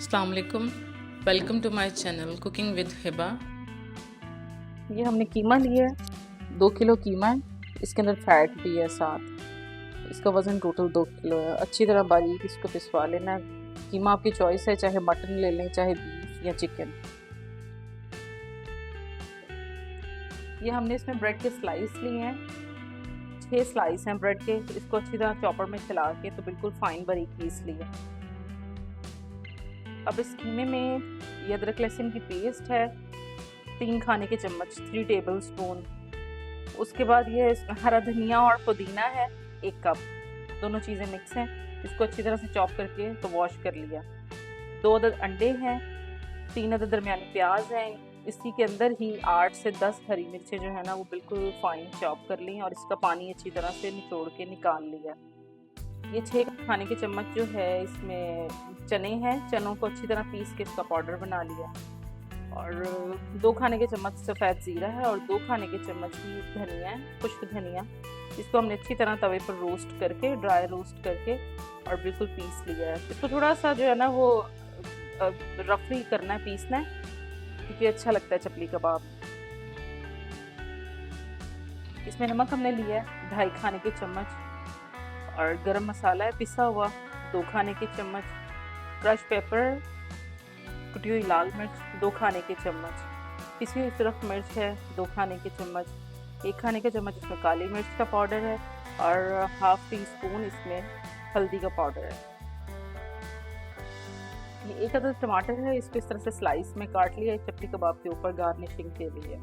अस्सलाम वालेकुम, welcome to my channel cooking with Hiba. ये हमने कीमा लिया है, 2 किलो कीमा है। इसके अंदर फैट भी है साथ। इसका वज़न टोटल 2 किलो है। अच्छी तरह बारीक इसको पिसवा लेना है। कीमा आपकी चॉइस है, चाहे मटन ले लें, चाहे बीफ या चिकन। ये हमने इसमें ब्रेड के स्लाइस लिए हैं, 6 स्लाइस हैं ब्रेड के। इसको अच्छी तरह चॉपर में चला के तो बिल्कुल फाइन बारीक पीस लिया। अब इस कीमे में ये अदरक लहसुन की पेस्ट है, 3 खाने के चम्मच, 3 टेबल स्पून। उसके बाद ये हरा धनिया और पुदीना है, 1 कप। दोनों चीज़ें मिक्स हैं। इसको अच्छी तरह से चॉप करके तो वॉश कर लिया। 2 अदद अंडे हैं, 3 अदद दरमियानी प्याज हैं। इसी के अंदर ही 8 से 10 हरी मिर्चें जो है ना वो बिल्कुल फाइन चॉप कर ली और इसका पानी अच्छी तरह से निचोड़ के निकाल लिया। ये 6 खाने के चम्मच जो है इसमें चने हैं, चनों को अच्छी तरह पीस के इसका पाउडर बना लिया। और 2 खाने के चम्मच सफ़ेद ज़ीरा है और 2 खाने के चम्मच ही धनिया है, खुश्क धनिया। इसको हमने अच्छी तरह तवे पर रोस्ट करके, ड्राई रोस्ट करके और बिल्कुल पीस लिया है। इसको थोड़ा सा जो है ना वो रफली करना है, पीसना है, क्योंकि अच्छा लगता है चपली कबाब। इसमें नमक हमने लिया है 2.5 खाने के चम्मच और गरम मसाला है पिसा हुआ 2 खाने के चम्मच। क्रश पेपर, कुटी हुई लाल मिर्च 2 खाने के चम्मच। पिसी हुई सुरख मिर्च है 2 खाने के चम्मच। 1 खाने के चम्मच इसमें काली मिर्च का पाउडर है और ½ टी स्पून इसमें हल्दी का पाउडर है। ये 1 अदद टमाटर है, इसको इस तरह से स्लाइस में काट लिया चपली कबाब के ऊपर गार्निशिंग के लिए।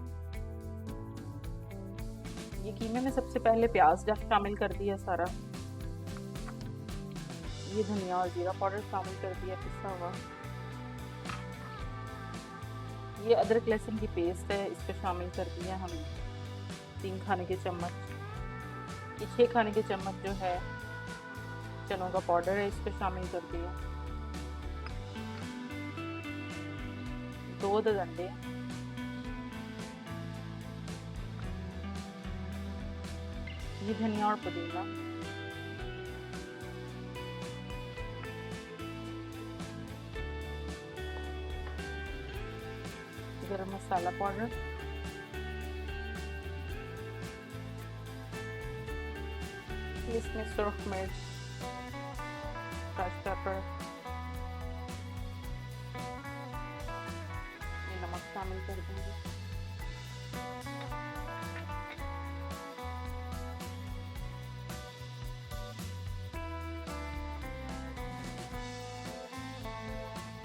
ये कीमे में सबसे पहले प्याज शामिल कर दिया सारा। ये धनिया और जीरा पाउडर शामिल कर दिया पिसा हुआ। ये अदरक लहसुन की पेस्ट है, इसको शामिल कर दिया हमने 3 खाने के चम्मच। ये 6 खाने के चम्मच जो है चनों का पाउडर है, इसको शामिल कर दिया। 2 अदद अंडे, ये धनिया और पुदीना, गरम मसाला पाउडर, इसमें सुरख मिर्च, क्रश पेपर, ये नमक शामिल कर देंगे।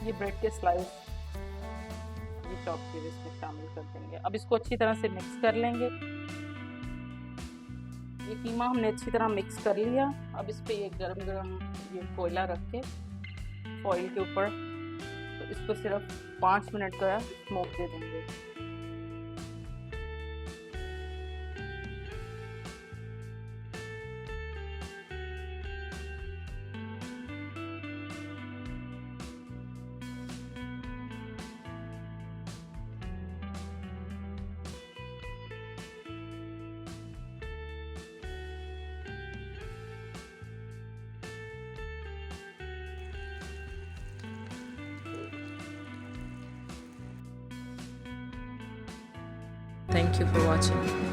ये ब्रेड के स्लाइस चॉप के इसमें शामिल कर देंगे। अब इसको अच्छी तरह से मिक्स कर लेंगे। ये कीमा हमने अच्छी तरह मिक्स कर लिया। अब इस पे ये गरम गरम ये कोयला रख के फॉइल के ऊपर तो इसको सिर्फ 5 मिनट का स्मोक दे देंगे। Thank you for watching.